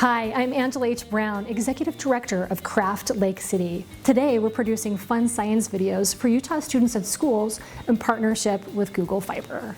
Hi, I'm Angela H. Brown, Executive Director of Craft Lake City. Today we're producing fun science videos for Utah students at schools in partnership with Google Fiber.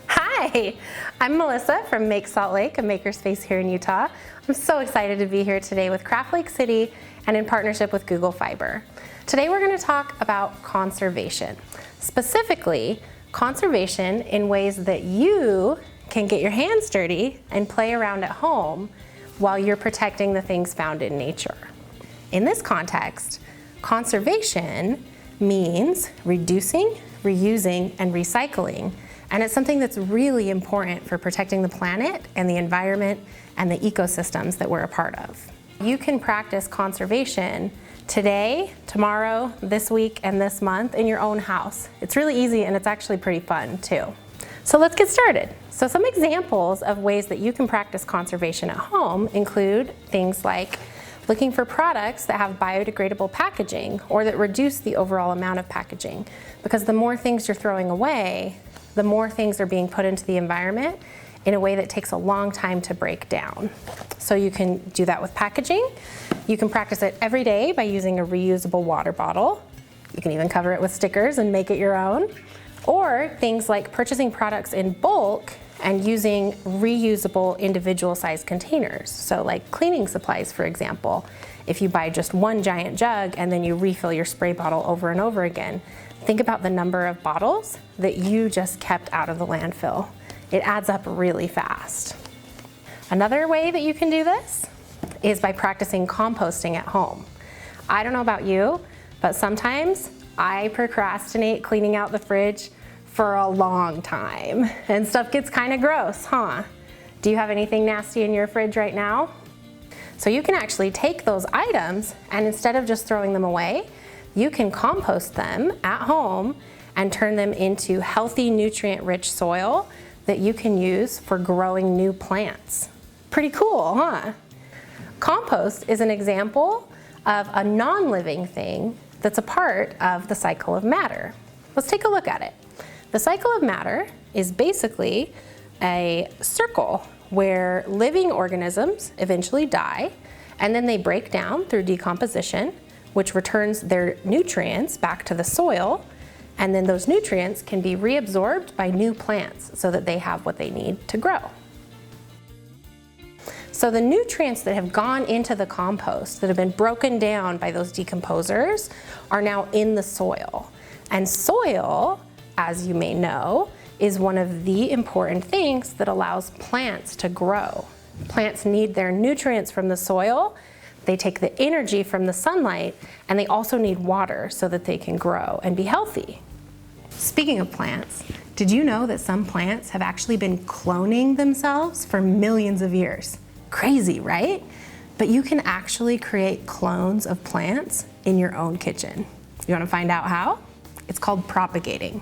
Hi, I'm Melissa from Make Salt Lake, a makerspace here in Utah. I'm so excited to be here today with Craft Lake City and in partnership with Google Fiber. Today we're going to talk about conservation, specifically conservation in ways that you can get your hands dirty and play around at home while you're protecting the things found in nature. In this context, conservation means reducing, reusing, and recycling. And it's something that's really important for protecting the planet and the environment and the ecosystems that we're a part of. You can practice conservation today, tomorrow, this week, and this month in your own house. It's really easy and it's actually pretty fun too. So let's get started. So some examples of ways that you can practice conservation at home include things like looking for products that have biodegradable packaging or that reduce the overall amount of packaging. Because the more things you're throwing away, the more things are being put into the environment in a way that takes a long time to break down. So you can do that with packaging. You can practice it every day by using a reusable water bottle. You can even cover it with stickers and make it your own. Or things like purchasing products in bulk and using reusable individual sized containers. So like cleaning supplies, for example. If you buy just one giant jug and then you refill your spray bottle over and over again, think about the number of bottles that you just kept out of the landfill. It adds up really fast. Another way that you can do this is by practicing composting at home. I don't know about you, but sometimes I procrastinate cleaning out the fridge for a long time and stuff gets kind of gross, huh? Do you have anything nasty in your fridge right now? So you can actually take those items and instead of just throwing them away, you can compost them at home and turn them into healthy, nutrient-rich soil that you can use for growing new plants. Pretty cool, huh? Compost is an example of a non-living thing that's a part of the cycle of matter. Let's take a look at it. The cycle of matter is basically a circle where living organisms eventually die and then they break down through decomposition, which returns their nutrients back to the soil, and then those nutrients can be reabsorbed by new plants so that they have what they need to grow. So the nutrients that have gone into the compost, that have been broken down by those decomposers, are now in the soil. And soil, as you may know, is one of the important things that allows plants to grow. Plants need their nutrients from the soil. They take the energy from the sunlight, and they also need water so that they can grow and be healthy. Speaking of plants, did you know that some plants have actually been cloning themselves for millions of years? Crazy, right? But you can actually create clones of plants in your own kitchen. You want to find out how? It's called propagating.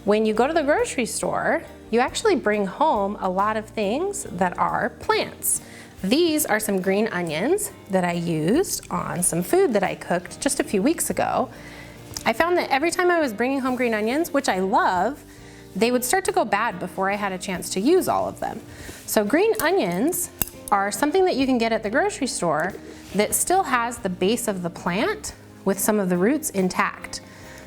When you go to the grocery store, you actually bring home a lot of things that are plants. These are some green onions that I used on some food that I cooked just a few weeks ago. I found that every time I was bringing home green onions, which I love, they would start to go bad before I had a chance to use all of them. So green onions are something that you can get at the grocery store that still has the base of the plant with some of the roots intact.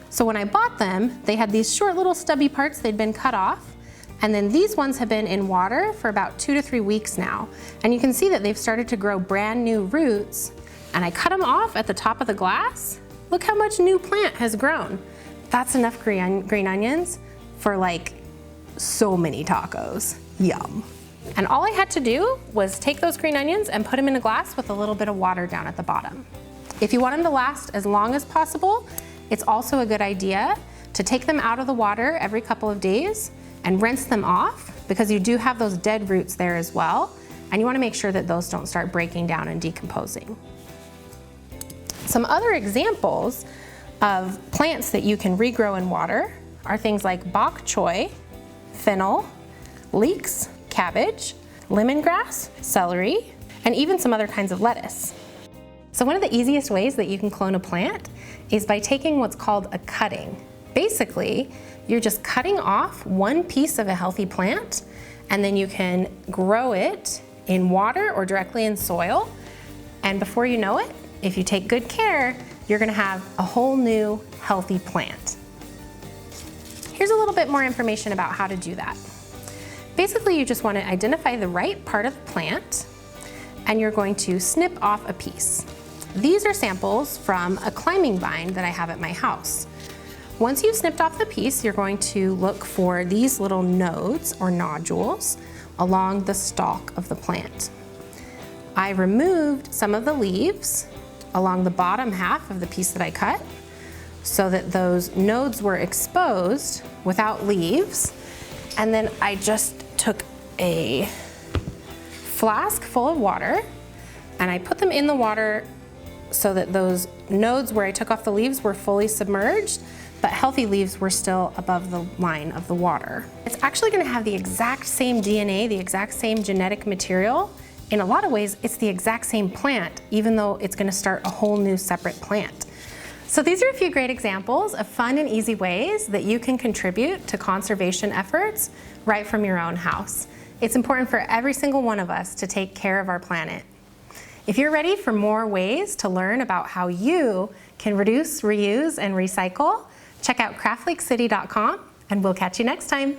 So when I bought them, they had these short little stubby parts they'd been cut off, and then these ones have been in water for about 2 to 3 weeks now. And you can see that they've started to grow brand new roots, and I cut them off at the top of the glass. Look how much new plant has grown. That's enough green onions for like so many tacos. Yum. And all I had to do was take those green onions and put them in a glass with a little bit of water down at the bottom. If you want them to last as long as possible, it's also a good idea to take them out of the water every couple of days and rinse them off, because you do have those dead roots there as well, and you want to make sure that those don't start breaking down and decomposing. Some other examples of plants that you can regrow in water are things like bok choy, fennel, leeks, cabbage, lemongrass, celery, and even some other kinds of lettuce. So one of the easiest ways that you can clone a plant is by taking what's called a cutting. Basically, you're just cutting off one piece of a healthy plant, and then you can grow it in water or directly in soil. And before you know it, if you take good care, you're gonna have a whole new healthy plant. Here's a little bit more information about how to do that. Basically, you just want to identify the right part of the plant, and you're going to snip off a piece. These are samples from a climbing vine that I have at my house. Once you've snipped off the piece, you're going to look for these little nodes or nodules along the stalk of the plant. I removed some of the leaves along the bottom half of the piece that I cut so that those nodes were exposed without leaves. And then I just took a flask full of water and I put them in the water so that those nodes where I took off the leaves were fully submerged, but healthy leaves were still above the line of the water. It's actually gonna have the exact same DNA, the exact same genetic material. In a lot of ways, it's the exact same plant, even though it's gonna start a whole new separate plant. So these are a few great examples of fun and easy ways that you can contribute to conservation efforts right from your own house. It's important for every single one of us to take care of our planet. If you're ready for more ways to learn about how you can reduce, reuse, and recycle, check out craftlakecity.com, and we'll catch you next time.